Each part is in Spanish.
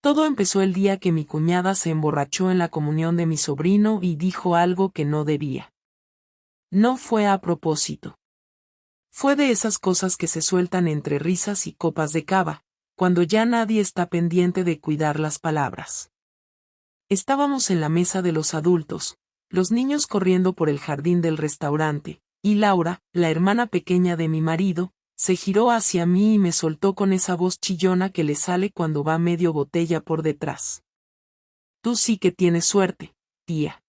Todo empezó el día que mi cuñada se emborrachó en la comunión de mi sobrino y dijo algo que no debía. No fue a propósito. Fue de esas cosas que se sueltan entre risas y copas de cava, cuando ya nadie está pendiente de cuidar las palabras. Estábamos en la mesa de los adultos, los niños corriendo por el jardín del restaurante, y Laura, la hermana pequeña de mi marido, se giró hacia mí y me soltó con esa voz chillona que le sale cuando va medio botella por detrás. Tú sí que tienes suerte, tía.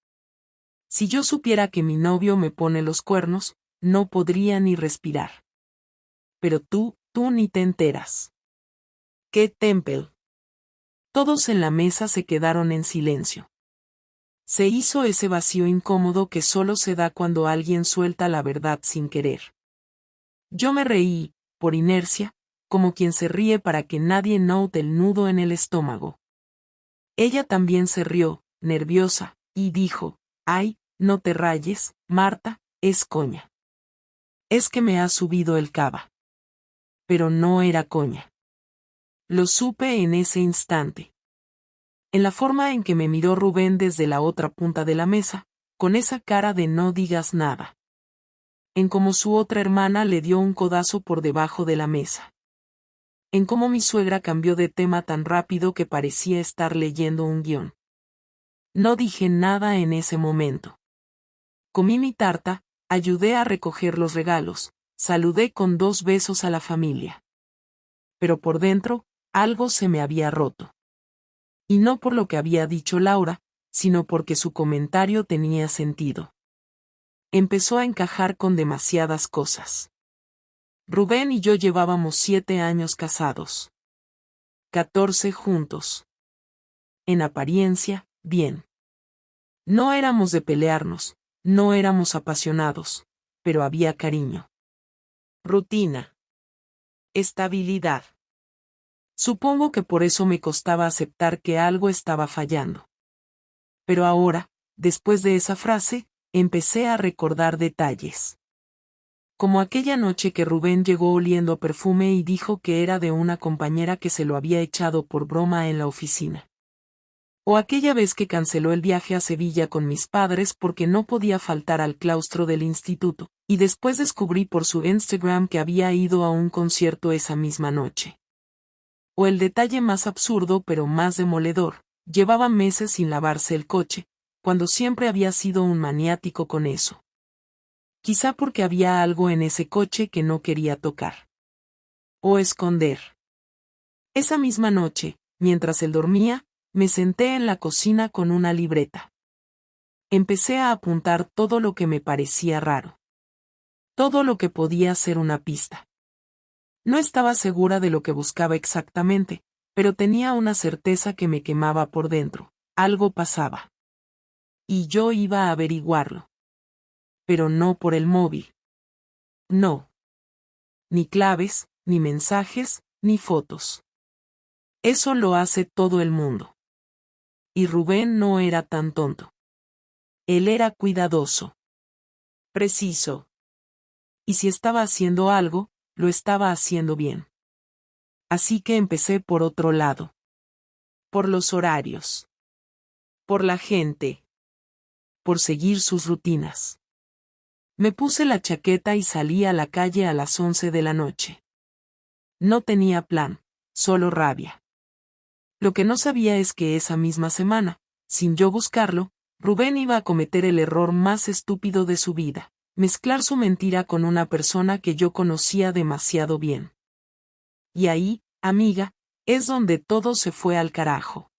Si yo supiera que mi novio me pone los cuernos, no podría ni respirar. Pero tú ni te enteras. ¡Qué Temple! Todos en la mesa se quedaron en silencio. Se hizo ese vacío incómodo que solo se da cuando alguien suelta la verdad sin querer. Yo me reí, por inercia, como quien se ríe para que nadie note el nudo en el estómago. Ella también se rió, nerviosa, y dijo, «Ay, no te rayes, Marta, es coña. Es que me ha subido el cava». Pero no era coña. Lo supe en ese instante. En la forma en que me miró Rubén desde la otra punta de la mesa, con esa cara de no digas nada. En cómo su otra hermana le dio un codazo por debajo de la mesa. En cómo mi suegra cambió de tema tan rápido que parecía estar leyendo un guión. No dije nada en ese momento. Comí mi tarta, ayudé a recoger los regalos, saludé con 2 besos a la familia. Pero por dentro, algo se me había roto. Y no por lo que había dicho Laura, sino porque su comentario tenía sentido. Empezó a encajar con demasiadas cosas. Rubén y yo llevábamos 7 años casados. 14 juntos. En apariencia, bien. No éramos de pelearnos, no éramos apasionados, pero había cariño. Rutina. Estabilidad. Supongo que por eso me costaba aceptar que algo estaba fallando. Pero ahora, después de esa frase, empecé a recordar detalles. Como aquella noche que Rubén llegó oliendo a perfume y dijo que era de una compañera que se lo había echado por broma en la oficina. O aquella vez que canceló el viaje a Sevilla con mis padres porque no podía faltar al claustro del instituto, y después descubrí por su Instagram que había ido a un concierto esa misma noche. O el detalle más absurdo pero más demoledor, llevaba meses sin lavarse el coche, cuando siempre había sido un maniático con eso. Quizá porque había algo en ese coche que no quería tocar. O esconder. Esa misma noche, mientras él dormía, me senté en la cocina con una libreta. Empecé a apuntar todo lo que me parecía raro. Todo lo que podía ser una pista. No estaba segura de lo que buscaba exactamente, pero tenía una certeza que me quemaba por dentro. Algo pasaba. Y yo iba a averiguarlo. Pero no por el móvil. No. Ni claves, ni mensajes, ni fotos. Eso lo hace todo el mundo. Y Rubén no era tan tonto. Él era cuidadoso. Preciso. Y si estaba haciendo algo, lo estaba haciendo bien. Así que empecé por otro lado. Por los horarios. Por la gente. Por seguir sus rutinas. Me puse la chaqueta y salí a la calle a las 11 de la noche. No tenía plan, solo rabia. Lo que no sabía es que esa misma semana, sin yo buscarlo, Rubén iba a cometer el error más estúpido de su vida, mezclar su mentira con una persona que yo conocía demasiado bien. Y ahí, amiga, es donde todo se fue al carajo.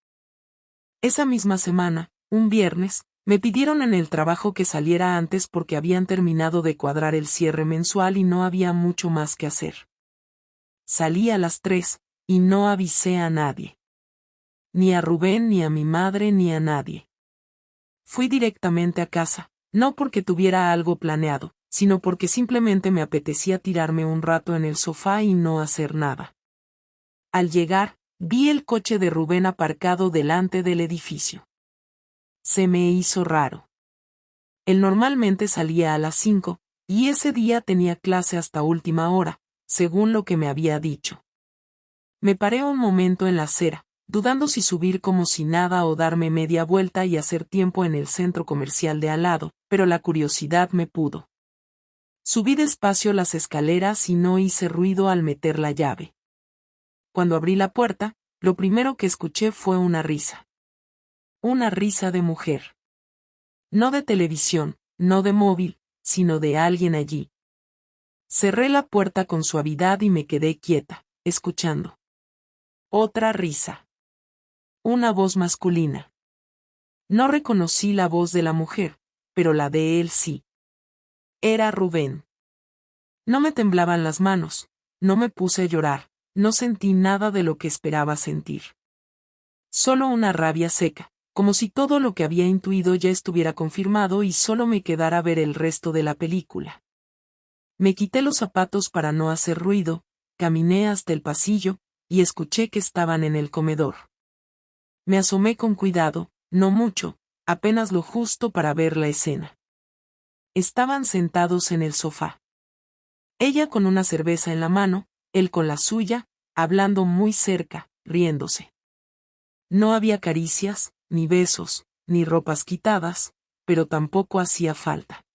Esa misma semana, un viernes, me pidieron en el trabajo que saliera antes porque habían terminado de cuadrar el cierre mensual y no había mucho más que hacer. Salí a las 3, y no avisé a nadie. Ni a Rubén, ni a mi madre, ni a nadie. Fui directamente a casa, no porque tuviera algo planeado, sino porque simplemente me apetecía tirarme un rato en el sofá y no hacer nada. Al llegar, vi el coche de Rubén aparcado delante del edificio. Se me hizo raro. Él normalmente salía a las 5, y ese día tenía clase hasta última hora, según lo que me había dicho. Me paré un momento en la acera, dudando si subir como si nada o darme media vuelta y hacer tiempo en el centro comercial de al lado, pero la curiosidad me pudo. Subí despacio las escaleras y no hice ruido al meter la llave. Cuando abrí la puerta, lo primero que escuché fue una risa. Una risa de mujer. No de televisión, no de móvil, sino de alguien allí. Cerré la puerta con suavidad y me quedé quieta, escuchando. Otra risa. Una voz masculina. No reconocí la voz de la mujer, pero la de él sí. Era Rubén. No me temblaban las manos, no me puse a llorar, no sentí nada de lo que esperaba sentir. Solo una rabia seca, como si todo lo que había intuido ya estuviera confirmado y solo me quedara ver el resto de la película. Me quité los zapatos para no hacer ruido, caminé hasta el pasillo, y escuché que estaban en el comedor. Me asomé con cuidado, no mucho, apenas lo justo para ver la escena. Estaban sentados en el sofá. Ella con una cerveza en la mano, él con la suya, hablando muy cerca, riéndose. No había caricias, ni besos, ni ropas quitadas, pero tampoco hacía falta.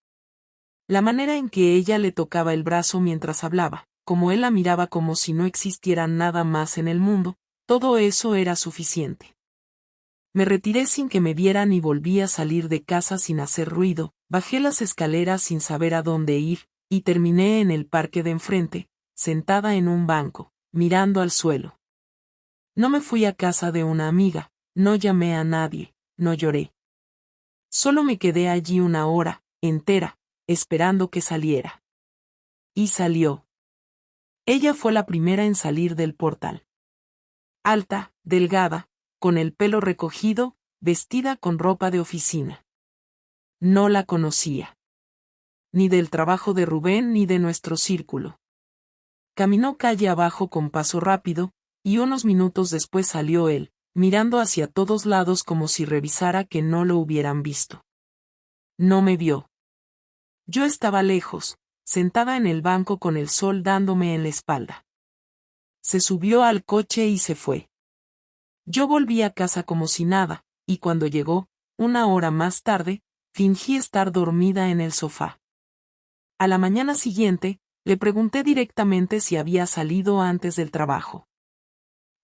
La manera en que ella le tocaba el brazo mientras hablaba, como él la miraba como si no existiera nada más en el mundo, todo eso era suficiente. Me retiré sin que me vieran y volví a salir de casa sin hacer ruido, bajé las escaleras sin saber a dónde ir, y terminé en el parque de enfrente, sentada en un banco, mirando al suelo. No me fui a casa de una amiga, no llamé a nadie, no lloré. Solo me quedé allí una hora, entera, esperando que saliera. Y salió. Ella fue la primera en salir del portal. Alta, delgada, con el pelo recogido, vestida con ropa de oficina. No la conocía. Ni del trabajo de Rubén ni de nuestro círculo. Caminó calle abajo con paso rápido, y unos minutos después salió él, mirando hacia todos lados como si revisara que no lo hubieran visto. No me vio. Yo estaba lejos, sentada en el banco con el sol dándome en la espalda. Se subió al coche y se fue. Yo volví a casa como si nada, y cuando llegó, una hora más tarde, fingí estar dormida en el sofá. A la mañana siguiente, le pregunté directamente si había salido antes del trabajo.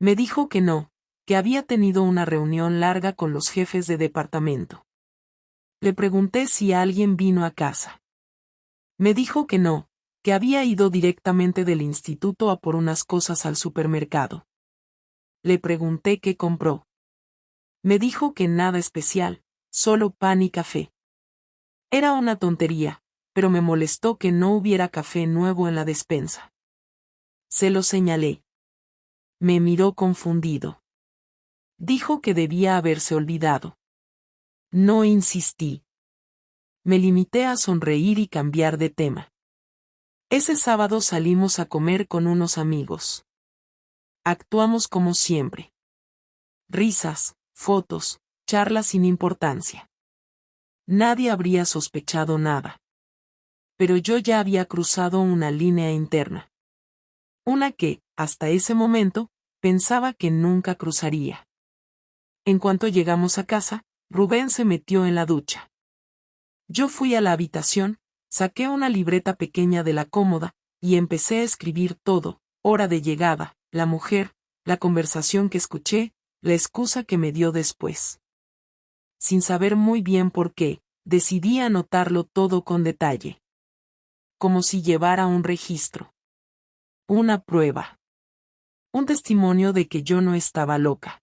Me dijo que no, que había tenido una reunión larga con los jefes de departamento. Le pregunté si alguien vino a casa. Me dijo que no, que había ido directamente del instituto a por unas cosas al supermercado. Le pregunté qué compró. Me dijo que nada especial, solo pan y café. Era una tontería, pero me molestó que no hubiera café nuevo en la despensa. Se lo señalé. Me miró confundido. Dijo que debía haberse olvidado. No insistí. Me limité a sonreír y cambiar de tema. Ese sábado salimos a comer con unos amigos. Actuamos como siempre. Risas, fotos, charlas sin importancia. Nadie habría sospechado nada. Pero yo ya había cruzado una línea interna. Una que, hasta ese momento, pensaba que nunca cruzaría. En cuanto llegamos a casa, Rubén se metió en la ducha. Yo fui a la habitación, saqué una libreta pequeña de la cómoda, y empecé a escribir todo: hora de llegada, la mujer, la conversación que escuché, la excusa que me dio después. Sin saber muy bien por qué, decidí anotarlo todo con detalle. Como si llevara un registro. Una prueba. Un testimonio de que yo no estaba loca.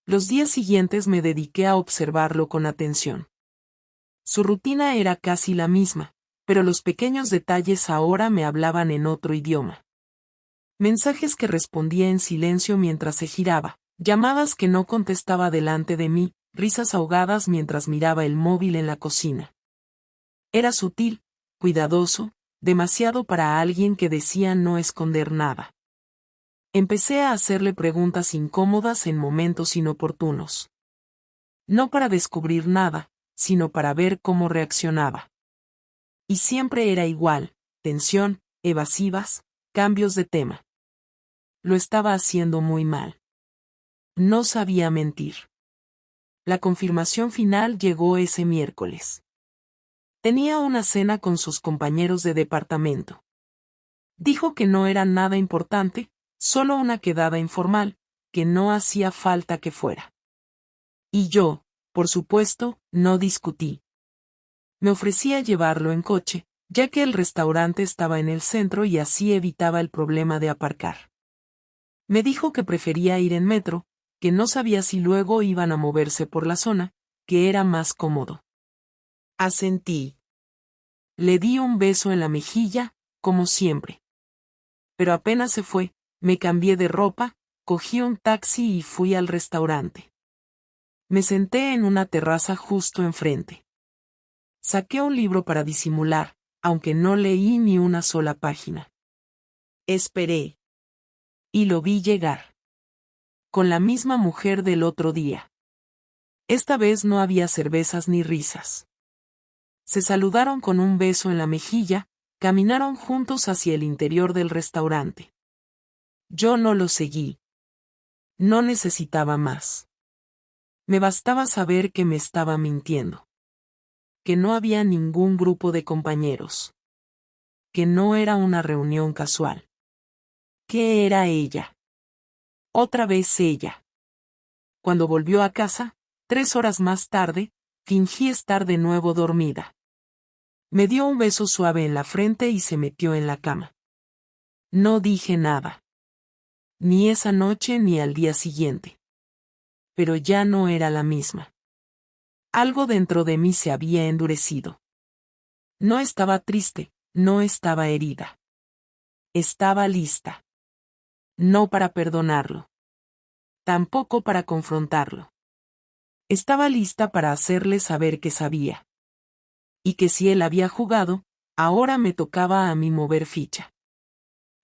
Los días siguientes me dediqué a observarlo con atención. Su rutina era casi la misma, pero los pequeños detalles ahora me hablaban en otro idioma. Mensajes que respondía en silencio mientras se giraba, llamadas que no contestaba delante de mí, risas ahogadas mientras miraba el móvil en la cocina. Era sutil, cuidadoso, demasiado para alguien que decía no esconder nada. Empecé a hacerle preguntas incómodas en momentos inoportunos. No para descubrir nada, sino para ver cómo reaccionaba. Y siempre era igual: tensión, evasivas, cambios de tema. Lo estaba haciendo muy mal. No sabía mentir. La confirmación final llegó ese miércoles. Tenía una cena con sus compañeros de departamento. Dijo que no era nada importante, solo una quedada informal, que no hacía falta que fuera. Y yo, por supuesto, no discutí. Me ofrecí a llevarlo en coche, ya que el restaurante estaba en el centro y así evitaba el problema de aparcar. Me dijo que prefería ir en metro, que no sabía si luego iban a moverse por la zona, que era más cómodo. Asentí. Le di un beso en la mejilla, como siempre. Pero apenas se fue, me cambié de ropa, cogí un taxi y fui al restaurante. Me senté en una terraza justo enfrente. Saqué un libro para disimular, aunque no leí ni una sola página. Esperé. Y lo vi llegar. Con la misma mujer del otro día. Esta vez no había cervezas ni risas. Se saludaron con un beso en la mejilla, caminaron juntos hacia el interior del restaurante. Yo no lo seguí. No necesitaba más. Me bastaba saber que me estaba mintiendo. Que no había ningún grupo de compañeros. Que no era una reunión casual. ¿Qué era ella? Otra vez ella. Cuando volvió a casa, 3 horas más tarde, fingí estar de nuevo dormida. Me dio un beso suave en la frente y se metió en la cama. No dije nada. Ni esa noche ni al día siguiente. Pero ya no era la misma. Algo dentro de mí se había endurecido. No estaba triste, no estaba herida. Estaba lista. No para perdonarlo. Tampoco para confrontarlo. Estaba lista para hacerle saber que sabía. Y que si él había jugado, ahora me tocaba a mí mover ficha.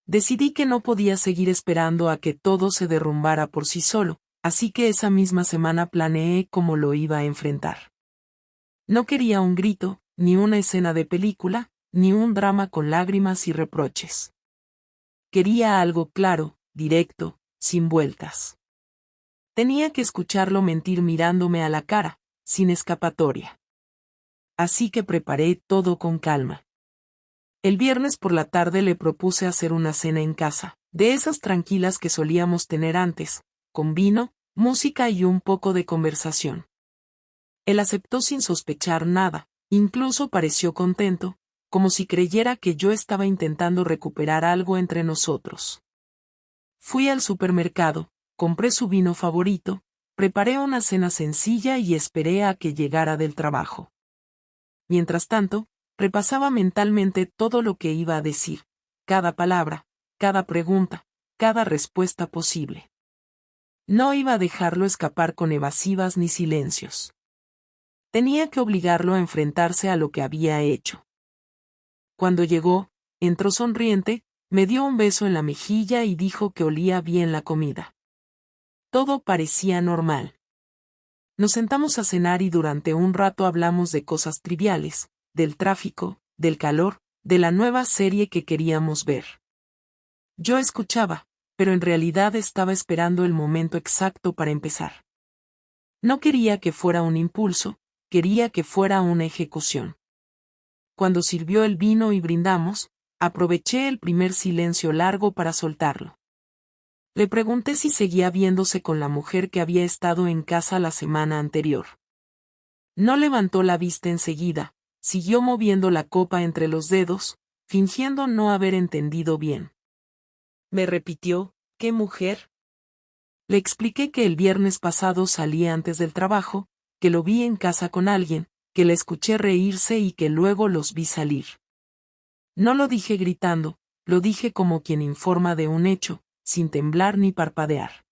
Decidí que no podía seguir esperando a que todo se derrumbara por sí solo, así que esa misma semana planeé cómo lo iba a enfrentar. No quería un grito, ni una escena de película, ni un drama con lágrimas y reproches. Quería algo claro, directo, sin vueltas. Tenía que escucharlo mentir mirándome a la cara, sin escapatoria. Así que preparé todo con calma. El viernes por la tarde le propuse hacer una cena en casa, de esas tranquilas que solíamos tener antes, con vino, música y un poco de conversación. Él aceptó sin sospechar nada, incluso pareció contento, como si creyera que yo estaba intentando recuperar algo entre nosotros. Fui al supermercado, compré su vino favorito, preparé una cena sencilla y esperé a que llegara del trabajo. Mientras tanto, repasaba mentalmente todo lo que iba a decir, cada palabra, cada pregunta, cada respuesta posible. No iba a dejarlo escapar con evasivas ni silencios. Tenía que obligarlo a enfrentarse a lo que había hecho. Cuando llegó, entró sonriente, me dio un beso en la mejilla y dijo que olía bien la comida. Todo parecía normal. Nos sentamos a cenar y durante un rato hablamos de cosas triviales, del tráfico, del calor, de la nueva serie que queríamos ver. Yo escuchaba, pero en realidad estaba esperando el momento exacto para empezar. No quería que fuera un impulso, quería que fuera una ejecución. Cuando sirvió el vino y brindamos, aproveché el primer silencio largo para soltarlo. Le pregunté si seguía viéndose con la mujer que había estado en casa la semana anterior. No levantó la vista enseguida, siguió moviendo la copa entre los dedos, fingiendo no haber entendido bien. Me repitió, ¿qué mujer? Le expliqué que el viernes pasado salí antes del trabajo, que lo vi en casa con alguien, que le escuché reírse y que luego los vi salir. No lo dije gritando, lo dije como quien informa de un hecho, sin temblar ni parpadear.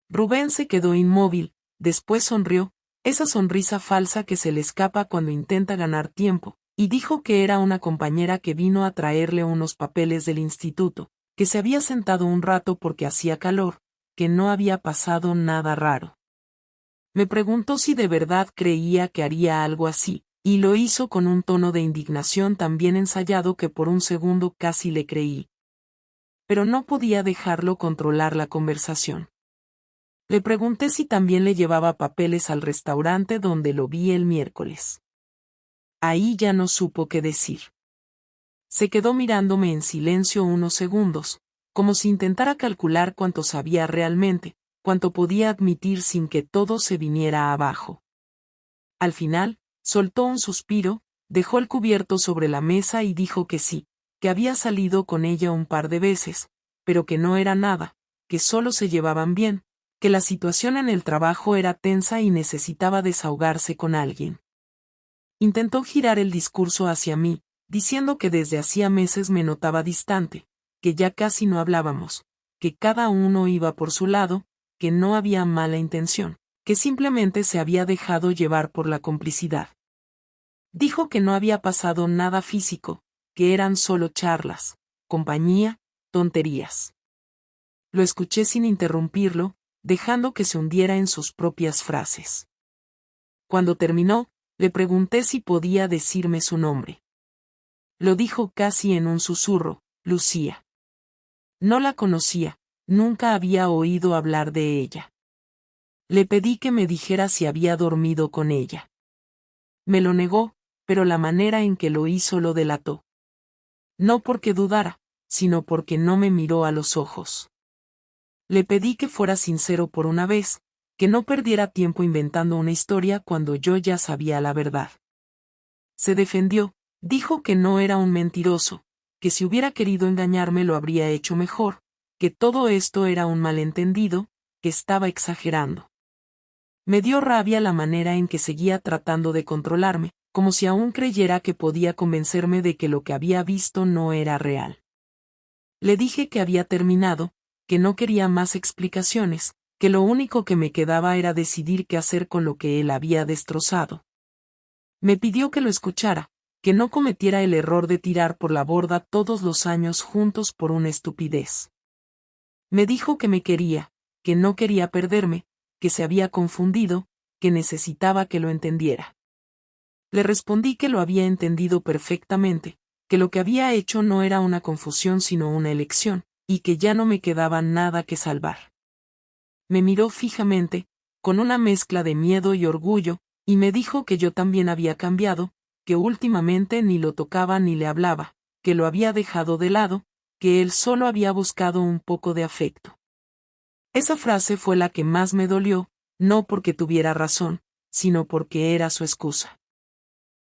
Rubén se quedó inmóvil, después sonrió, esa sonrisa falsa que se le escapa cuando intenta ganar tiempo, y dijo que era una compañera que vino a traerle unos papeles del instituto, que se había sentado un rato porque hacía calor, que no había pasado nada raro. Me preguntó si de verdad creía que haría algo así, y lo hizo con un tono de indignación tan bien ensayado que por un segundo casi le creí. Pero no podía dejarlo controlar la conversación. Le pregunté si también le llevaba papeles al restaurante donde lo vi el miércoles. Ahí ya no supo qué decir. Se quedó mirándome en silencio unos segundos, como si intentara calcular cuánto sabía realmente, cuánto podía admitir sin que todo se viniera abajo. Al final, soltó un suspiro, dejó el cubierto sobre la mesa y dijo que sí, que había salido con ella un par de veces, pero que no era nada, que solo se llevaban bien, que la situación en el trabajo era tensa y necesitaba desahogarse con alguien. Intentó girar el discurso hacia mí, diciendo que desde hacía meses me notaba distante, que ya casi no hablábamos, que cada uno iba por su lado, que no había mala intención, que simplemente se había dejado llevar por la complicidad. Dijo que no había pasado nada físico, que eran solo charlas, compañía, tonterías. Lo escuché sin interrumpirlo, dejando que se hundiera en sus propias frases. Cuando terminó, le pregunté si podía decirme su nombre. Lo dijo casi en un susurro, Lucía. No la conocía, nunca había oído hablar de ella. Le pedí que me dijera si había dormido con ella. Me lo negó, pero la manera en que lo hizo lo delató. No porque dudara, sino porque no me miró a los ojos. Le pedí que fuera sincero por una vez, que no perdiera tiempo inventando una historia cuando yo ya sabía la verdad. Se defendió, dijo que no era un mentiroso, que si hubiera querido engañarme lo habría hecho mejor, que todo esto era un malentendido, que estaba exagerando. Me dio rabia la manera en que seguía tratando de controlarme, como si aún creyera que podía convencerme de que lo que había visto no era real. Le dije que había terminado, que no quería más explicaciones, que lo único que me quedaba era decidir qué hacer con lo que él había destrozado. Me pidió que lo escuchara, que no cometiera el error de tirar por la borda todos los años juntos por una estupidez. Me dijo que me quería, que no quería perderme, que se había confundido, que necesitaba que lo entendiera. Le respondí que lo había entendido perfectamente, que lo que había hecho no era una confusión sino una elección, y que ya no me quedaba nada que salvar. Me miró fijamente, con una mezcla de miedo y orgullo, y me dijo que yo también había cambiado, que últimamente ni lo tocaba ni le hablaba, que lo había dejado de lado, que él solo había buscado un poco de afecto. Esa frase fue la que más me dolió, no porque tuviera razón, sino porque era su excusa.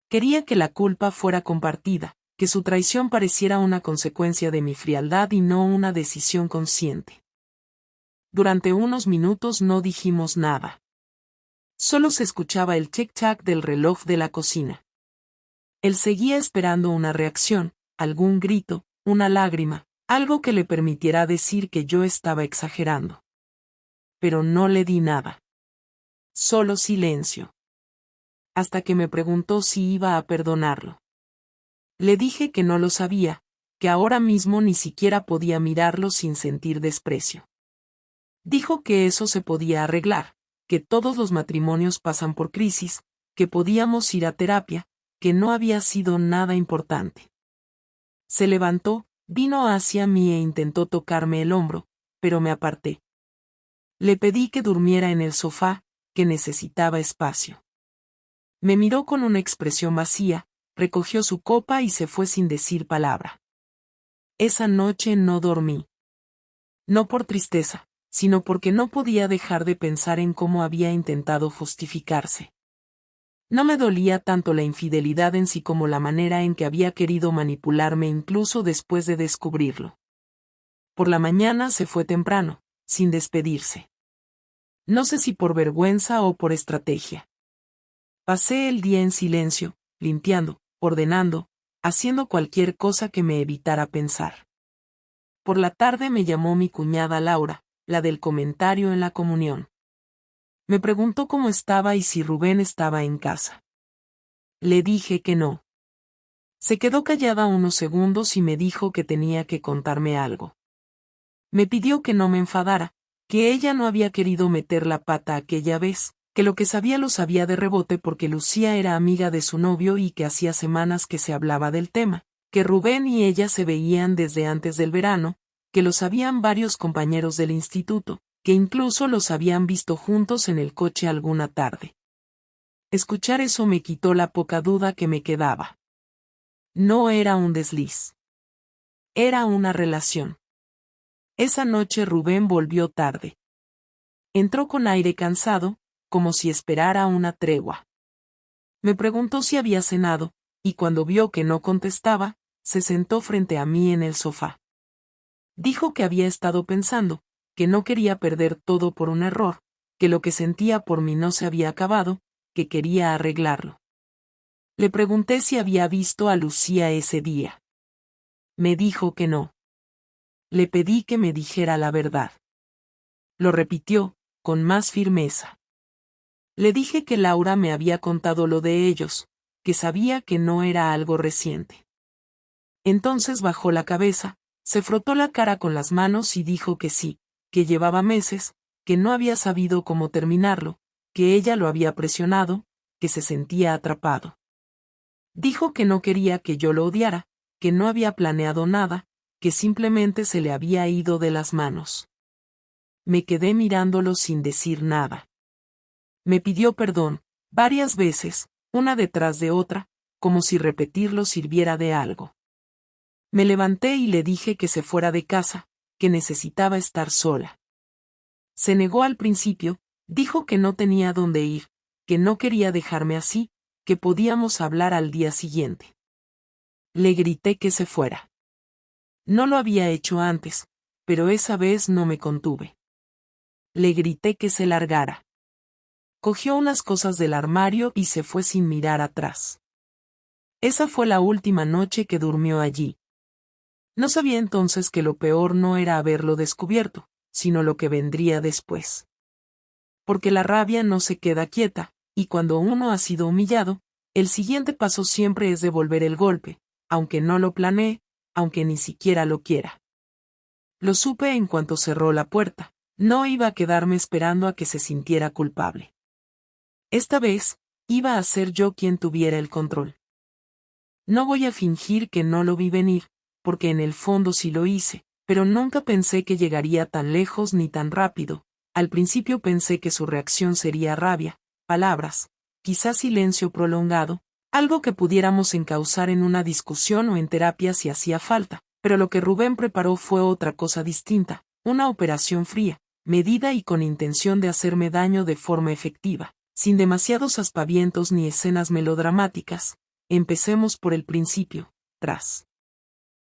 Quería que la culpa fuera compartida, que su traición pareciera una consecuencia de mi frialdad y no una decisión consciente. Durante unos minutos no dijimos nada. Solo se escuchaba el tic-tac del reloj de la cocina. Él seguía esperando una reacción, algún grito, una lágrima, algo que le permitiera decir que yo estaba exagerando. Pero no le di nada. Solo silencio. Hasta que me preguntó si iba a perdonarlo. Le dije que no lo sabía, que ahora mismo ni siquiera podía mirarlo sin sentir desprecio. Dijo que eso se podía arreglar, que todos los matrimonios pasan por crisis, que podíamos ir a terapia, que no había sido nada importante. Se levantó, vino hacia mí e intentó tocarme el hombro, pero me aparté. Le pedí que durmiera en el sofá, que necesitaba espacio. Me miró con una expresión vacía, recogió su copa y se fue sin decir palabra. Esa noche no dormí. No por tristeza, sino porque no podía dejar de pensar en cómo había intentado justificarse. No me dolía tanto la infidelidad en sí como la manera en que había querido manipularme incluso después de descubrirlo. Por la mañana se fue temprano, sin despedirse. No sé si por vergüenza o por estrategia. Pasé el día en silencio, limpiando, ordenando, haciendo cualquier cosa que me evitara pensar. Por la tarde me llamó mi cuñada Laura, la del comentario en la comunión. Me preguntó cómo estaba y si Rubén estaba en casa. Le dije que no. Se quedó callada unos segundos y me dijo que tenía que contarme algo. Me pidió que no me enfadara, que ella no había querido meter la pata aquella vez, que lo que sabía lo sabía de rebote porque Lucía era amiga de su novio y que hacía semanas que se hablaba del tema, que Rubén y ella se veían desde antes del verano, que lo sabían varios compañeros del instituto, que incluso los habían visto juntos en el coche alguna tarde. Escuchar eso me quitó la poca duda que me quedaba. No era un desliz. Era una relación. Esa noche Rubén volvió tarde. Entró con aire cansado, como si esperara una tregua. Me preguntó si había cenado, y cuando vio que no contestaba, se sentó frente a mí en el sofá. Dijo que había estado pensando, que no quería perder todo por un error, que lo que sentía por mí no se había acabado, que quería arreglarlo. Le pregunté si había visto a Lucía ese día. Me dijo que no. Le pedí que me dijera la verdad. Lo repitió, con más firmeza. Le dije que Laura me había contado lo de ellos, que sabía que no era algo reciente. Entonces bajó la cabeza, se frotó la cara con las manos y dijo que sí, que llevaba meses, que no había sabido cómo terminarlo, que ella lo había presionado, que se sentía atrapado. Dijo que no quería que yo lo odiara, que no había planeado nada, que simplemente se le había ido de las manos. Me quedé mirándolo sin decir nada. Me pidió perdón, varias veces, una detrás de otra, como si repetirlo sirviera de algo. Me levanté y le dije que se fuera de casa, que necesitaba estar sola. Se negó al principio, dijo que no tenía dónde ir, que no quería dejarme así, que podíamos hablar al día siguiente. Le grité que se fuera. No lo había hecho antes, pero esa vez no me contuve. Le grité que se largara. Cogió unas cosas del armario y se fue sin mirar atrás. Esa fue la última noche que durmió allí. No sabía entonces que lo peor no era haberlo descubierto, sino lo que vendría después. Porque la rabia no se queda quieta, y cuando uno ha sido humillado, el siguiente paso siempre es devolver el golpe, aunque no lo planee, aunque ni siquiera lo quiera. Lo supe en cuanto cerró la puerta, no iba a quedarme esperando a que se sintiera culpable. Esta vez, iba a ser yo quien tuviera el control. No voy a fingir que no lo vi venir, porque en el fondo sí lo hice, pero nunca pensé que llegaría tan lejos ni tan rápido. Al principio pensé que su reacción sería rabia, palabras, quizás silencio prolongado, algo que pudiéramos encauzar en una discusión o en terapia si hacía falta, pero lo que Rubén preparó fue otra cosa distinta, una operación fría, medida y con intención de hacerme daño de forma efectiva, sin demasiados aspavientos ni escenas melodramáticas. Empecemos por el principio, tras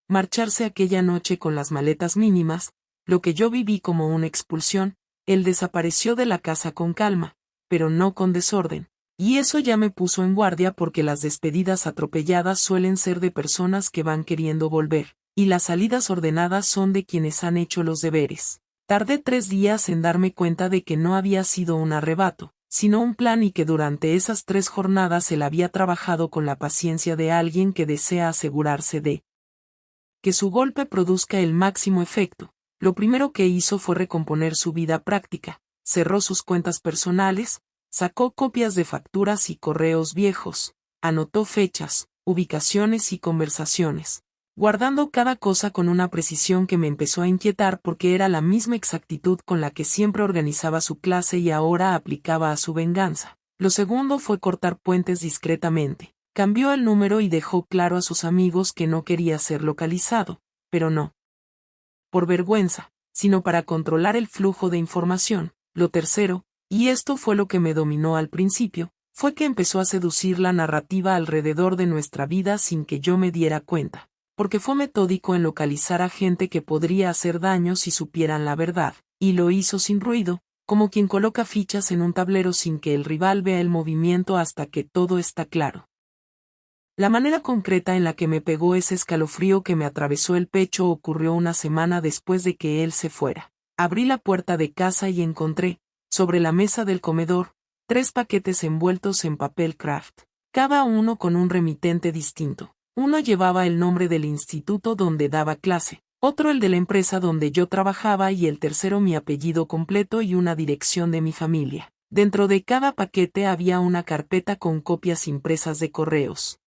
marcharse aquella noche con las maletas mínimas, lo que yo viví como una expulsión, él desapareció de la casa con calma, pero no con desorden, y eso ya me puso en guardia porque las despedidas atropelladas suelen ser de personas que van queriendo volver, y las salidas ordenadas son de quienes han hecho los deberes. Tardé 3 días en darme cuenta de que no había sido un arrebato, sino un plan y que durante esas 3 jornadas él había trabajado con la paciencia de alguien que desea asegurarse de que su golpe produzca el máximo efecto. Lo primero que hizo fue recomponer su vida práctica, cerró sus cuentas personales, sacó copias de facturas y correos viejos, anotó fechas, ubicaciones y conversaciones, guardando cada cosa con una precisión que me empezó a inquietar porque era la misma exactitud con la que siempre organizaba su clase y ahora aplicaba a su venganza. Lo segundo fue cortar puentes discretamente. Cambió el número y dejó claro a sus amigos que no quería ser localizado, pero no por vergüenza, sino para controlar el flujo de información. Lo tercero, y esto fue lo que me dominó al principio, fue que empezó a seducir la narrativa alrededor de nuestra vida sin que yo me diera cuenta, porque fue metódico en localizar a gente que podría hacer daño si supieran la verdad, y lo hizo sin ruido, como quien coloca fichas en un tablero sin que el rival vea el movimiento hasta que todo está claro. La manera concreta en la que me pegó ese escalofrío que me atravesó el pecho ocurrió una semana después de que él se fuera. Abrí la puerta de casa y encontré, sobre la mesa del comedor, 3 paquetes envueltos en papel craft, cada uno con un remitente distinto. Uno llevaba el nombre del instituto donde daba clase, otro el de la empresa donde yo trabajaba y el tercero mi apellido completo y una dirección de mi familia. Dentro de cada paquete había una carpeta con copias impresas de correos,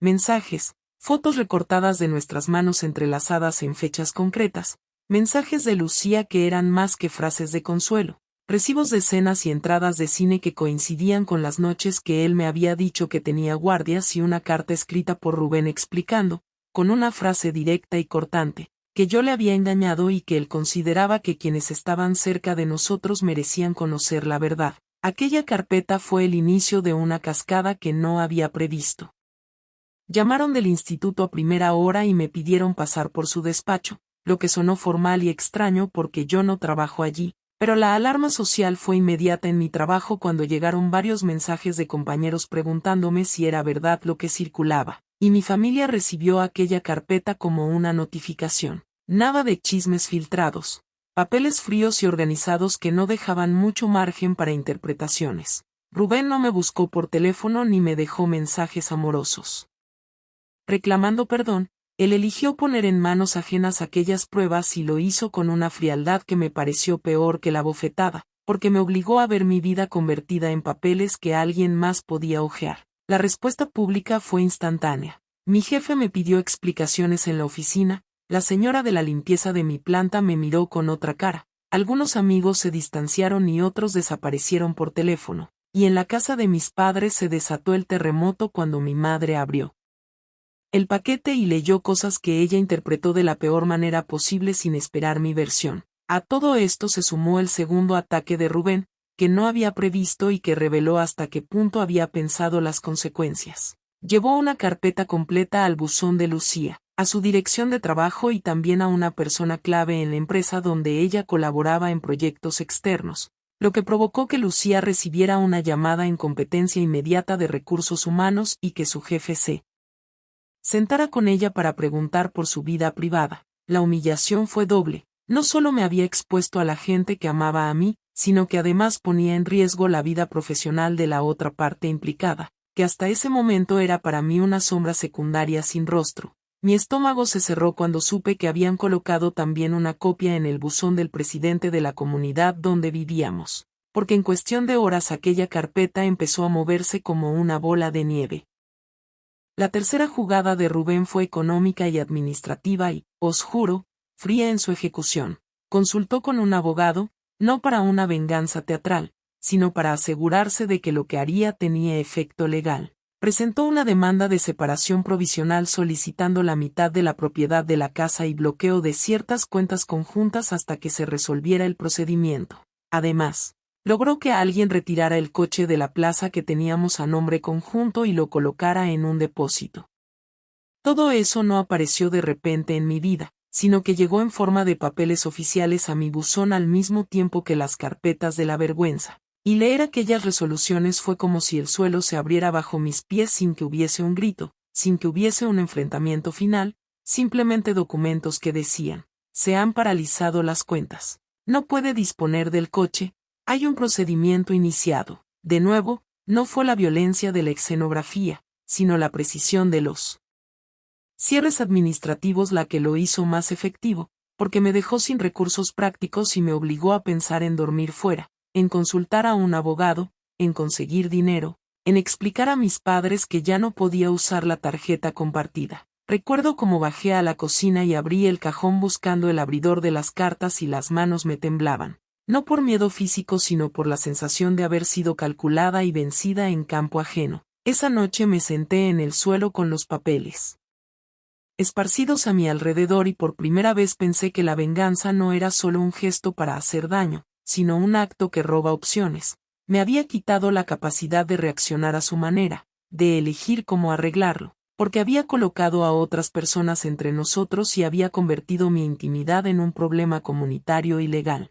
mensajes, fotos recortadas de nuestras manos entrelazadas en fechas concretas, Mensajes de Lucía que eran más que frases de consuelo. Recibos de cenas y entradas de cine que coincidían con las noches que él me había dicho que tenía guardias y una carta escrita por Rubén explicando, con una frase directa y cortante, que yo le había engañado y que él consideraba que quienes estaban cerca de nosotros merecían conocer la verdad. Aquella carpeta fue el inicio de una cascada que no había previsto. Llamaron del instituto a primera hora y me pidieron pasar por su despacho, lo que sonó formal y extraño porque yo no trabajo allí, pero la alarma social fue inmediata en mi trabajo cuando llegaron varios mensajes de compañeros preguntándome si era verdad lo que circulaba, y mi familia recibió aquella carpeta como una notificación. Nada de chismes filtrados, papeles fríos y organizados que no dejaban mucho margen para interpretaciones. Rubén no me buscó por teléfono ni me dejó mensajes amorosos. Reclamando perdón, él eligió poner en manos ajenas aquellas pruebas y lo hizo con una frialdad que me pareció peor que la bofetada, porque me obligó a ver mi vida convertida en papeles que alguien más podía hojear. La respuesta pública fue instantánea. Mi jefe me pidió explicaciones en la oficina, la señora de la limpieza de mi planta me miró con otra cara, algunos amigos se distanciaron y otros desaparecieron por teléfono, y en la casa de mis padres se desató el terremoto cuando mi madre abrió el paquete y leyó cosas que ella interpretó de la peor manera posible sin esperar mi versión. A todo esto se sumó el segundo ataque de Rubén, que no había previsto y que reveló hasta qué punto había pensado las consecuencias. Llevó una carpeta completa al buzón de Lucía, a su dirección de trabajo y también a una persona clave en la empresa donde ella colaboraba en proyectos externos, lo que provocó que Lucía recibiera una llamada en competencia inmediata de recursos humanos y que su jefe se sentara con ella para preguntar por su vida privada. La humillación fue doble. No solo me había expuesto a la gente que amaba a mí, sino que además ponía en riesgo la vida profesional de la otra parte implicada, que hasta ese momento era para mí una sombra secundaria sin rostro. Mi estómago se cerró cuando supe que habían colocado también una copia en el buzón del presidente de la comunidad donde vivíamos, porque en cuestión de horas aquella carpeta empezó a moverse como una bola de nieve. La tercera jugada de Rubén fue económica y administrativa y, os juro, fría en su ejecución. Consultó con un abogado, no para una venganza teatral, sino para asegurarse de que lo que haría tenía efecto legal. Presentó una demanda de separación provisional solicitando la mitad de la propiedad de la casa y bloqueo de ciertas cuentas conjuntas hasta que se resolviera el procedimiento. Además, logró que alguien retirara el coche de la plaza que teníamos a nombre conjunto y lo colocara en un depósito. Todo eso no apareció de repente en mi vida, sino que llegó en forma de papeles oficiales a mi buzón al mismo tiempo que las carpetas de la vergüenza. Y leer aquellas resoluciones fue como si el suelo se abriera bajo mis pies sin que hubiese un grito, sin que hubiese un enfrentamiento final, simplemente documentos que decían: se han paralizado las cuentas. No puede disponer del coche. Hay un procedimiento iniciado. De nuevo, no fue la violencia de la escenografía, sino la precisión de los cierres administrativos la que lo hizo más efectivo, porque me dejó sin recursos prácticos y me obligó a pensar en dormir fuera, en consultar a un abogado, en conseguir dinero, en explicar a mis padres que ya no podía usar la tarjeta compartida. Recuerdo cómo bajé a la cocina y abrí el cajón buscando el abridor de las cartas y las manos me temblaban. No por miedo físico sino por la sensación de haber sido calculada y vencida en campo ajeno. Esa noche me senté en el suelo con los papeles esparcidos a mi alrededor y por primera vez pensé que la venganza no era solo un gesto para hacer daño, sino un acto que roba opciones. Me había quitado la capacidad de reaccionar a su manera, de elegir cómo arreglarlo, porque había colocado a otras personas entre nosotros y había convertido mi intimidad en un problema comunitario y legal.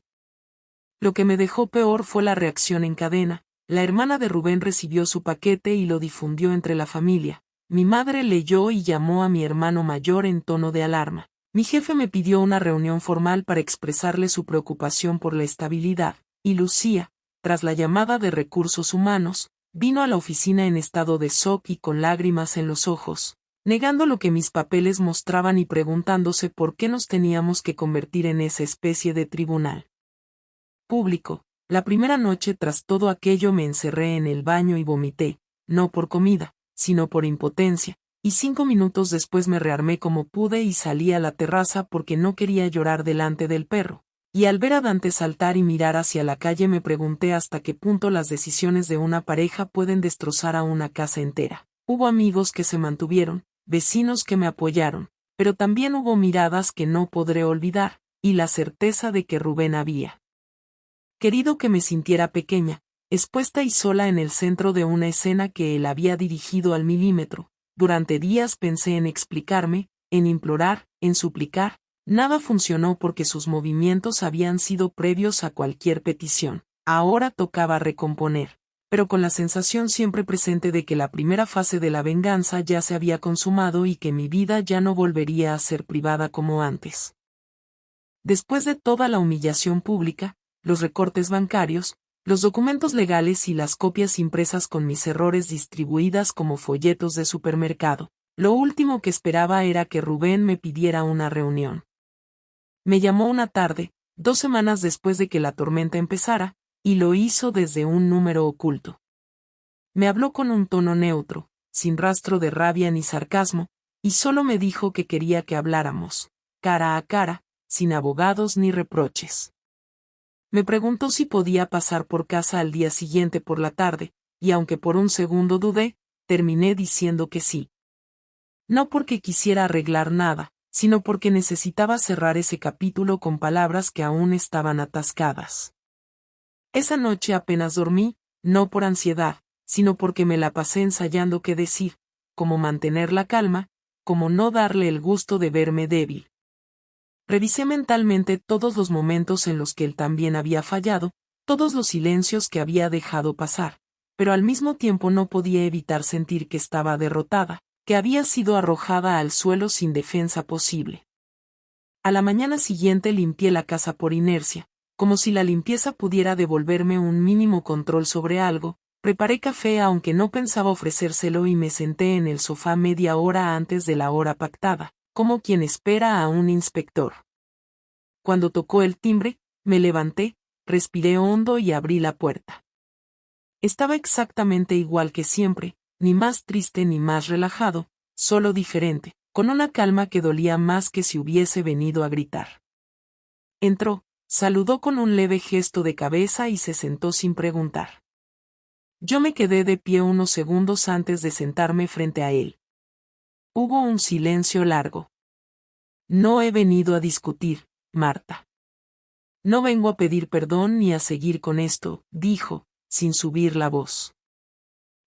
Lo que me dejó peor fue la reacción en cadena. La hermana de Rubén recibió su paquete y lo difundió entre la familia. Mi madre leyó y llamó a mi hermano mayor en tono de alarma. Mi jefe me pidió una reunión formal para expresarle su preocupación por la estabilidad, y Lucía, tras la llamada de recursos humanos, vino a la oficina en estado de shock y con lágrimas en los ojos, negando lo que mis papeles mostraban y preguntándose por qué nos teníamos que convertir en esa especie de tribunal público. La primera noche tras todo aquello me encerré en el baño y vomité, no por comida, sino por impotencia, y 5 minutos después me rearmé como pude y salí a la terraza porque no quería llorar delante del perro. Y al ver a Dante saltar y mirar hacia la calle me pregunté hasta qué punto las decisiones de una pareja pueden destrozar a una casa entera. Hubo amigos que se mantuvieron, vecinos que me apoyaron, pero también hubo miradas que no podré olvidar, y la certeza de que Rubén había querido que me sintiera pequeña, expuesta y sola en el centro de una escena que él había dirigido al milímetro. Durante días pensé en explicarme, en implorar, en suplicar. Nada funcionó porque sus movimientos habían sido previos a cualquier petición. Ahora tocaba recomponer, pero con la sensación siempre presente de que la primera fase de la venganza ya se había consumado y que mi vida ya no volvería a ser privada como antes. Después de toda la humillación pública, los recortes bancarios, los documentos legales y las copias impresas con mis errores distribuidas como folletos de supermercado, lo último que esperaba era que Rubén me pidiera una reunión. Me llamó una tarde, 2 semanas después de que la tormenta empezara, y lo hizo desde un número oculto. Me habló con un tono neutro, sin rastro de rabia ni sarcasmo, y solo me dijo que quería que habláramos, cara a cara, sin abogados ni reproches. Me preguntó si podía pasar por casa al día siguiente por la tarde, y aunque por un segundo dudé, terminé diciendo que sí. No porque quisiera arreglar nada, sino porque necesitaba cerrar ese capítulo con palabras que aún estaban atascadas. Esa noche apenas dormí, no por ansiedad, sino porque me la pasé ensayando qué decir, cómo mantener la calma, cómo no darle el gusto de verme débil. Revisé mentalmente todos los momentos en los que él también había fallado, todos los silencios que había dejado pasar, pero al mismo tiempo no podía evitar sentir que estaba derrotada, que había sido arrojada al suelo sin defensa posible. A la mañana siguiente limpié la casa por inercia, como si la limpieza pudiera devolverme un mínimo control sobre algo. Preparé café aunque no pensaba ofrecérselo y me senté en el sofá media hora antes de la hora pactada, como quien espera a un inspector. Cuando tocó el timbre, me levanté, respiré hondo y abrí la puerta. Estaba exactamente igual que siempre, ni más triste ni más relajado, solo diferente, con una calma que dolía más que si hubiese venido a gritar. Entró, saludó con un leve gesto de cabeza y se sentó sin preguntar. Yo me quedé de pie unos segundos antes de sentarme frente a él. Hubo un silencio largo. No he venido a discutir, Marta. No vengo a pedir perdón ni a seguir con esto, dijo, sin subir la voz.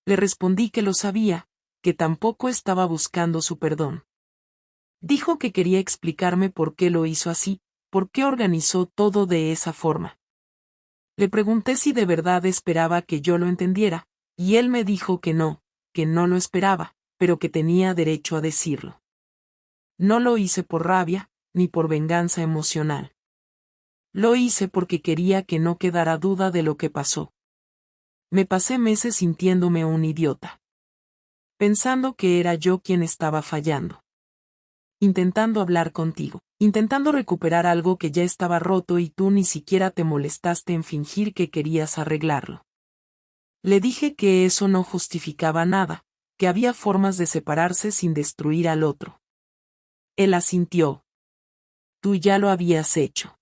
Le respondí que lo sabía, que tampoco estaba buscando su perdón. Dijo que quería explicarme por qué lo hizo así, por qué organizó todo de esa forma. Le pregunté si de verdad esperaba que yo lo entendiera, y él me dijo que no lo esperaba, pero que tenía derecho a decirlo. No lo hice por rabia, ni por venganza emocional. Lo hice porque quería que no quedara duda de lo que pasó. Me pasé meses sintiéndome un idiota. Pensando que era yo quien estaba fallando. Intentando hablar contigo, intentando recuperar algo que ya estaba roto y tú ni siquiera te molestaste en fingir que querías arreglarlo. Le dije que eso no justificaba nada, que había formas de separarse sin destruir al otro. Él asintió. Tú ya lo habías hecho.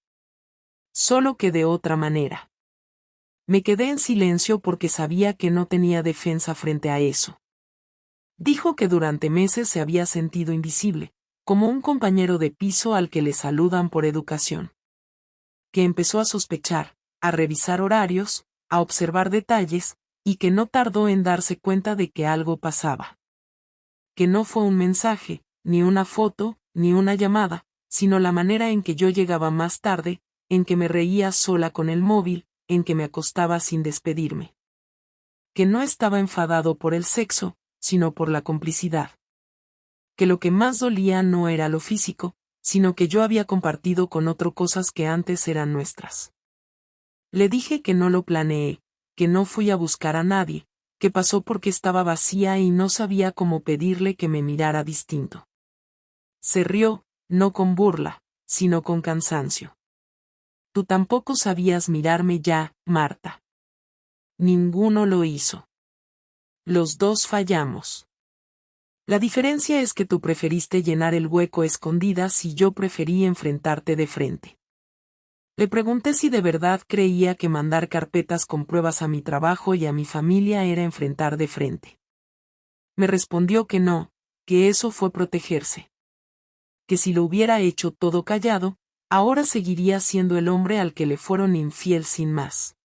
Solo que de otra manera. Me quedé en silencio porque sabía que no tenía defensa frente a eso. Dijo que durante meses se había sentido invisible, como un compañero de piso al que le saludan por educación. Que empezó a sospechar, a revisar horarios, a observar detalles, y que no tardó en darse cuenta de que algo pasaba. Que no fue un mensaje, ni una foto, ni una llamada, sino la manera en que yo llegaba más tarde, en que me reía sola con el móvil, en que me acostaba sin despedirme. Que no estaba enfadado por el sexo, sino por la complicidad. Que lo que más dolía no era lo físico, sino que yo había compartido con otro cosas que antes eran nuestras. Le dije que no lo planeé, que no fui a buscar a nadie, que pasó porque estaba vacía y no sabía cómo pedirle que me mirara distinto. Se rió, no con burla, sino con cansancio. Tú tampoco sabías mirarme ya, Marta. Ninguno lo hizo. Los dos fallamos. La diferencia es que tú preferiste llenar el hueco a escondidas y yo preferí enfrentarte de frente. Le pregunté si de verdad creía que mandar carpetas con pruebas a mi trabajo y a mi familia era enfrentar de frente. Me respondió que no, que eso fue protegerse. Que si lo hubiera hecho todo callado, ahora seguiría siendo el hombre al que le fueron infiel sin más.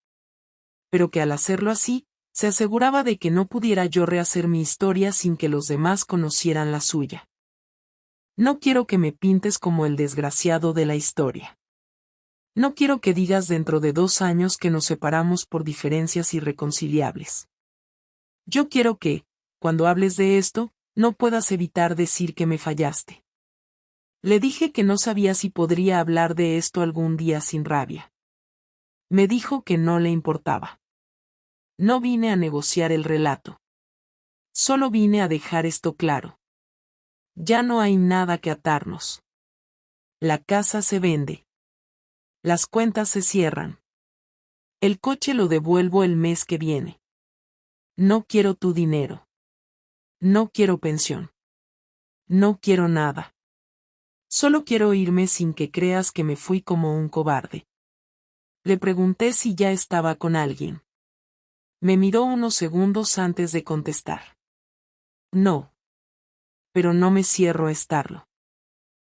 Pero que al hacerlo así, se aseguraba de que no pudiera yo rehacer mi historia sin que los demás conocieran la suya. No quiero que me pintes como el desgraciado de la historia. No quiero que digas dentro de 2 años que nos separamos por diferencias irreconciliables. Yo quiero que, cuando hables de esto, no puedas evitar decir que me fallaste. Le dije que no sabía si podría hablar de esto algún día sin rabia. Me dijo que no le importaba. No vine a negociar el relato. Solo vine a dejar esto claro. Ya no hay nada que atarnos. La casa se vende. Las cuentas se cierran. El coche lo devuelvo el mes que viene. No quiero tu dinero. No quiero pensión. No quiero nada. Solo quiero irme sin que creas que me fui como un cobarde. Le pregunté si ya estaba con alguien. Me miró unos segundos antes de contestar. No. Pero no me cierro a estarlo.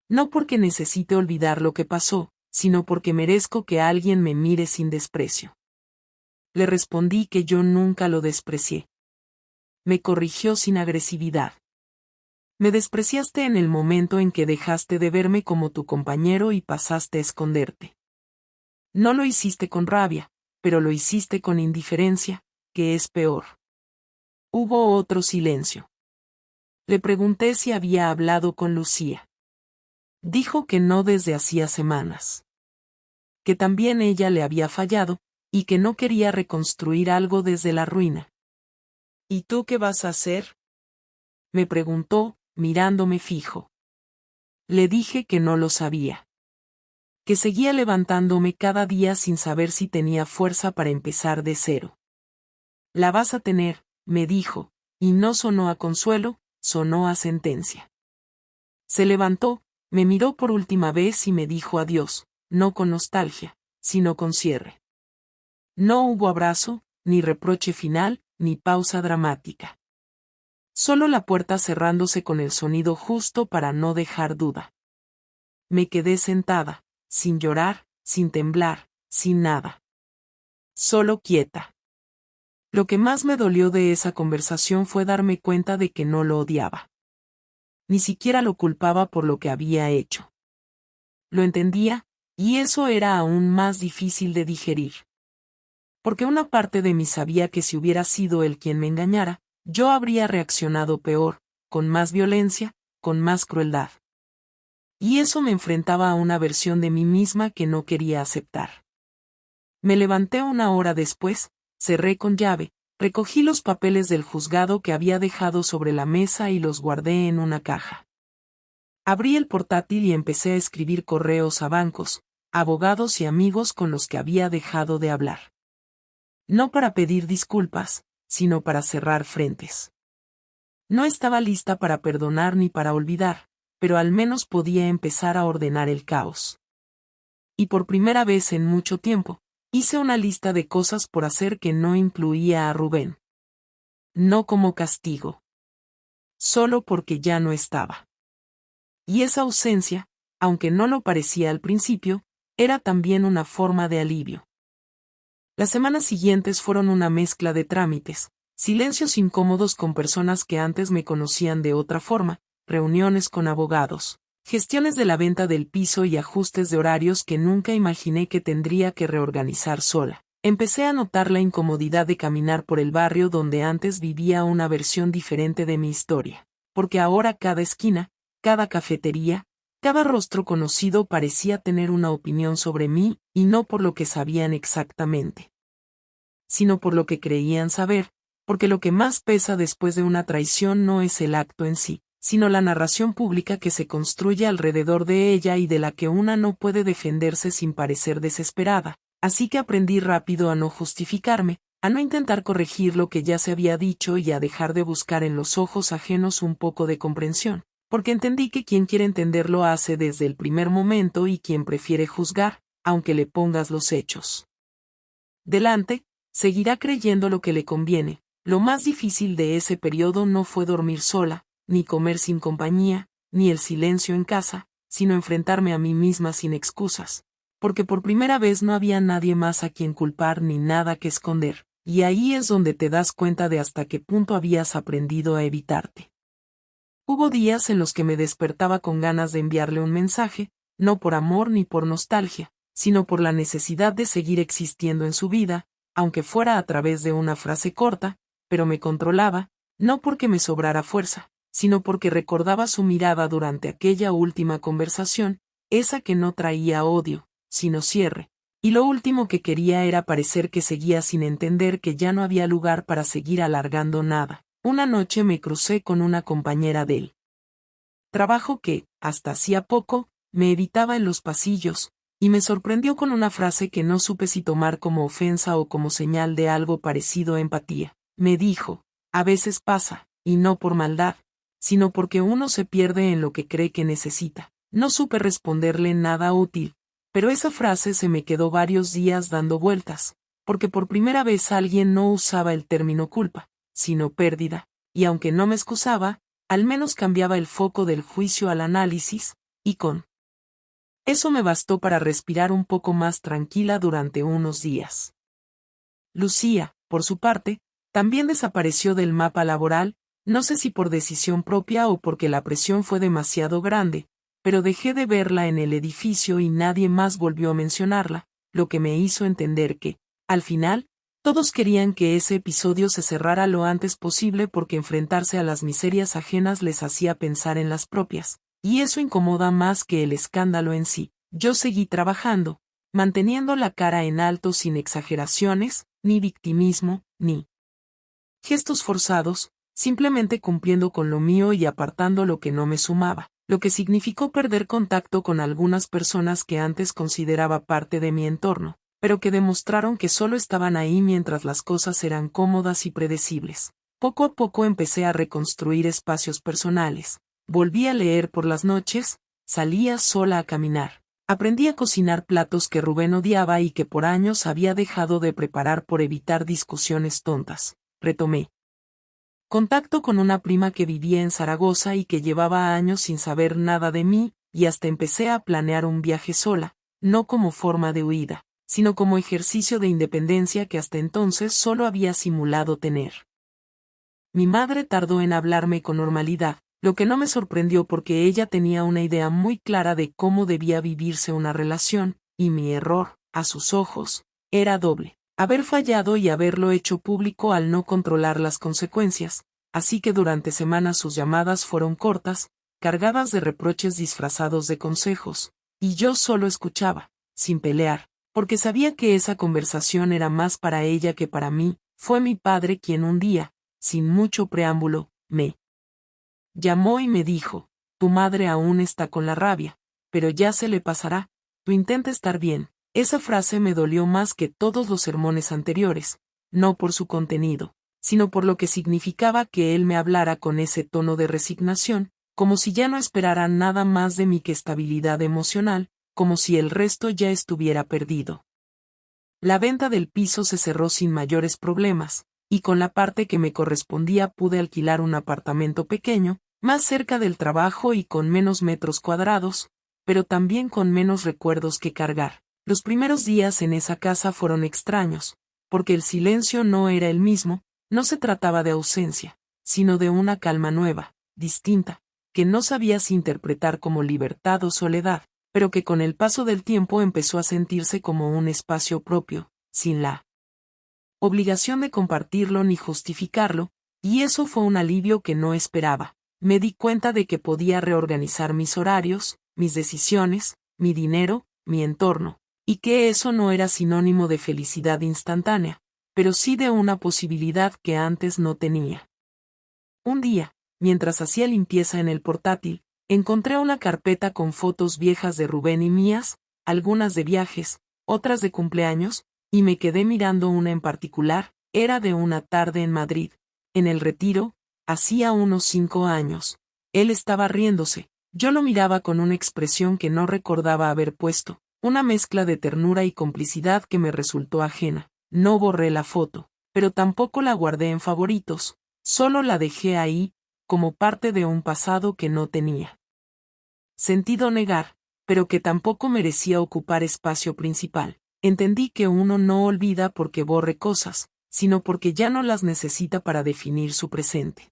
No porque necesite olvidar lo que pasó, sino porque merezco que alguien me mire sin desprecio. Le respondí que yo nunca lo desprecié. Me corrigió sin agresividad. Me despreciaste en el momento en que dejaste de verme como tu compañero y pasaste a esconderte. No lo hiciste con rabia, pero lo hiciste con indiferencia, que es peor. Hubo otro silencio. Le pregunté si había hablado con Lucía. Dijo que no desde hacía semanas. Que también ella le había fallado, y que no quería reconstruir algo desde la ruina. ¿Y tú qué vas a hacer?, me preguntó, mirándome fijo. Le dije que no lo sabía. Que seguía levantándome cada día sin saber si tenía fuerza para empezar de cero. La vas a tener, me dijo, y no sonó a consuelo, sonó a sentencia. Se levantó, me miró por última vez y me dijo adiós, no con nostalgia, sino con cierre. No hubo abrazo, ni reproche final, ni pausa dramática. Solo la puerta cerrándose con el sonido justo para no dejar duda. Me quedé sentada, sin llorar, sin temblar, sin nada. Solo quieta. Lo que más me dolió de esa conversación fue darme cuenta de que no lo odiaba. Ni siquiera lo culpaba por lo que había hecho. Lo entendía, y eso era aún más difícil de digerir. Porque una parte de mí sabía que si hubiera sido él quien me engañara, yo habría reaccionado peor, con más violencia, con más crueldad. Y eso me enfrentaba a una versión de mí misma que no quería aceptar. Me levanté 1 hora después, cerré con llave, recogí los papeles del juzgado que había dejado sobre la mesa y los guardé en una caja. Abrí el portátil y empecé a escribir correos a bancos, abogados y amigos con los que había dejado de hablar. No para pedir disculpas, sino para cerrar frentes. No estaba lista para perdonar ni para olvidar, pero al menos podía empezar a ordenar el caos. Y por primera vez en mucho tiempo, hice una lista de cosas por hacer que no incluía a Rubén. No como castigo. Solo porque ya no estaba. Y esa ausencia, aunque no lo parecía al principio, era también una forma de alivio. Las semanas siguientes fueron una mezcla de trámites, silencios incómodos con personas que antes me conocían de otra forma, reuniones con abogados, gestiones de la venta del piso y ajustes de horarios que nunca imaginé que tendría que reorganizar sola. Empecé a notar la incomodidad de caminar por el barrio donde antes vivía una versión diferente de mi historia, porque ahora cada esquina, cada cafetería, cada rostro conocido parecía tener una opinión sobre mí, y no por lo que sabían exactamente, sino por lo que creían saber, porque lo que más pesa después de una traición no es el acto en sí, sino la narración pública que se construye alrededor de ella y de la que una no puede defenderse sin parecer desesperada. Así que aprendí rápido a no justificarme, a no intentar corregir lo que ya se había dicho y a dejar de buscar en los ojos ajenos un poco de comprensión, porque entendí que quien quiere entender lo hace desde el primer momento y quien prefiere juzgar, aunque le pongas los hechos delante, seguirá creyendo lo que le conviene. Lo más difícil de ese periodo no fue dormir sola, ni comer sin compañía, ni el silencio en casa, sino enfrentarme a mí misma sin excusas, porque por primera vez no había nadie más a quien culpar ni nada que esconder, y ahí es donde te das cuenta de hasta qué punto habías aprendido a evitarte. Hubo días en los que me despertaba con ganas de enviarle un mensaje, no por amor ni por nostalgia, sino por la necesidad de seguir existiendo en su vida, aunque fuera a través de una frase corta, pero me controlaba, no porque me sobrara fuerza, sino porque recordaba su mirada durante aquella última conversación, esa que no traía odio, sino cierre, y lo último que quería era parecer que seguía sin entender que ya no había lugar para seguir alargando nada. Una noche me crucé con una compañera del trabajo que, hasta hacía poco, me evitaba en los pasillos, y me sorprendió con una frase que no supe si tomar como ofensa o como señal de algo parecido a empatía. Me dijo, a veces pasa, y no por maldad, sino porque uno se pierde en lo que cree que necesita. No supe responderle nada útil, pero esa frase se me quedó varios días dando vueltas, porque por primera vez alguien no usaba el término culpa, sino pérdida, y aunque no me excusaba, al menos cambiaba el foco del juicio al análisis, y con eso me bastó para respirar un poco más tranquila durante unos días. Lucía, por su parte, también desapareció del mapa laboral, no sé si por decisión propia o porque la presión fue demasiado grande, pero dejé de verla en el edificio y nadie más volvió a mencionarla, lo que me hizo entender que, al final, todos querían que ese episodio se cerrara lo antes posible porque enfrentarse a las miserias ajenas les hacía pensar en las propias. Y eso incomoda más que el escándalo en sí. Yo seguí trabajando, manteniendo la cara en alto sin exageraciones, ni victimismo, ni gestos forzados, simplemente cumpliendo con lo mío y apartando lo que no me sumaba, lo que significó perder contacto con algunas personas que antes consideraba parte de mi entorno, pero que demostraron que solo estaban ahí mientras las cosas eran cómodas y predecibles. Poco a poco empecé a reconstruir espacios personales. Volví a leer por las noches, salía sola a caminar. Aprendí a cocinar platos que Rubén odiaba y que por años había dejado de preparar por evitar discusiones tontas. Retomé contacto con una prima que vivía en Zaragoza y que llevaba años sin saber nada de mí, y hasta empecé a planear un viaje sola, no como forma de huida, sino como ejercicio de independencia que hasta entonces solo había simulado tener. Mi madre tardó en hablarme con normalidad, lo que no me sorprendió porque ella tenía una idea muy clara de cómo debía vivirse una relación, y mi error, a sus ojos, era doble: haber fallado y haberlo hecho público al no controlar las consecuencias, así que durante semanas sus llamadas fueron cortas, cargadas de reproches disfrazados de consejos, y yo solo escuchaba, sin pelear, porque sabía que esa conversación era más para ella que para mí. Fue mi padre quien un día, sin mucho preámbulo, me llamó y me dijo: tu madre aún está con la rabia, pero ya se le pasará, tú intenta estar bien. Esa frase me dolió más que todos los sermones anteriores, no por su contenido, sino por lo que significaba que él me hablara con ese tono de resignación, como si ya no esperara nada más de mí que estabilidad emocional, como si el resto ya estuviera perdido. La venta del piso se cerró sin mayores problemas, y con la parte que me correspondía pude alquilar un apartamento pequeño, más cerca del trabajo y con menos metros cuadrados, pero también con menos recuerdos que cargar. Los primeros días en esa casa fueron extraños, porque el silencio no era el mismo, no se trataba de ausencia, sino de una calma nueva, distinta, que no sabía si interpretar como libertad o soledad, pero que con el paso del tiempo empezó a sentirse como un espacio propio, sin la obligación de compartirlo ni justificarlo, y eso fue un alivio que no esperaba. Me di cuenta de que podía reorganizar mis horarios, mis decisiones, mi dinero, mi entorno, y que eso no era sinónimo de felicidad instantánea, pero sí de una posibilidad que antes no tenía. Un día, mientras hacía limpieza en el portátil, encontré una carpeta con fotos viejas de Rubén y mías, algunas de viajes, otras de cumpleaños, y me quedé mirando una en particular, Era de una tarde en Madrid, en el Retiro, hacía unos 5 años. Él estaba riéndose. Yo lo miraba con una expresión que no recordaba haber puesto, una mezcla de ternura y complicidad que me resultó ajena. No borré la foto, pero tampoco la guardé en favoritos, solo la dejé ahí, como parte de un pasado que no tenía sentido negar, pero que tampoco merecía ocupar espacio principal. Entendí que uno no olvida porque borre cosas, sino porque ya no las necesita para definir su presente.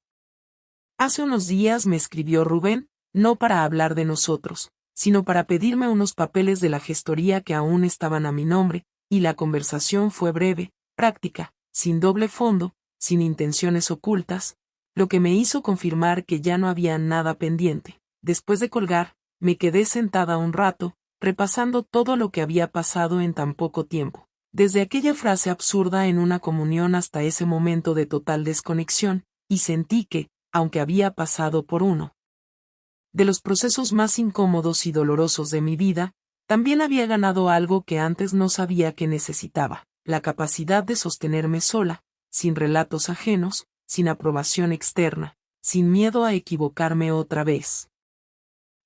Hace unos días me escribió Rubén, no para hablar de nosotros, sino para pedirme unos papeles de la gestoría que aún estaban a mi nombre, y la conversación fue breve, práctica, sin doble fondo, sin intenciones ocultas, lo que me hizo confirmar que ya no había nada pendiente. Después de colgar, me quedé sentada un rato, repasando todo lo que había pasado en tan poco tiempo, desde aquella frase absurda en una comunión hasta ese momento de total desconexión, y sentí que, aunque había pasado por uno de los procesos más incómodos y dolorosos de mi vida, también había ganado algo que antes no sabía que necesitaba, la capacidad de sostenerme sola, sin relatos ajenos, sin aprobación externa, sin miedo a equivocarme otra vez.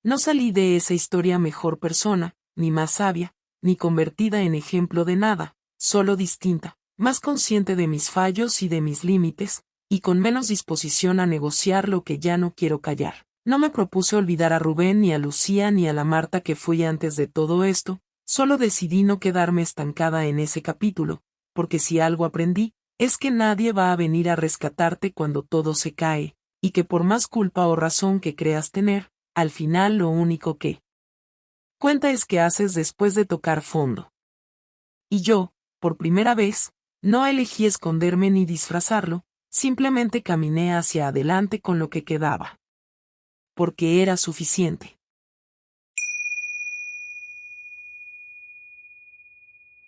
No salí de esa historia mejor persona, ni más sabia, ni convertida en ejemplo de nada, solo distinta, más consciente de mis fallos y de mis límites, y con menos disposición a negociar lo que ya no quiero callar. No me propuse olvidar a Rubén ni a Lucía ni a la Marta que fui antes de todo esto, solo decidí no quedarme estancada en ese capítulo, porque si algo aprendí, es que nadie va a venir a rescatarte cuando todo se cae, y que por más culpa o razón que creas tener, al final lo único que cuenta es que haces después de tocar fondo. Y yo, por primera vez, no elegí esconderme ni disfrazarlo, simplemente caminé hacia adelante con lo que quedaba. Porque era suficiente.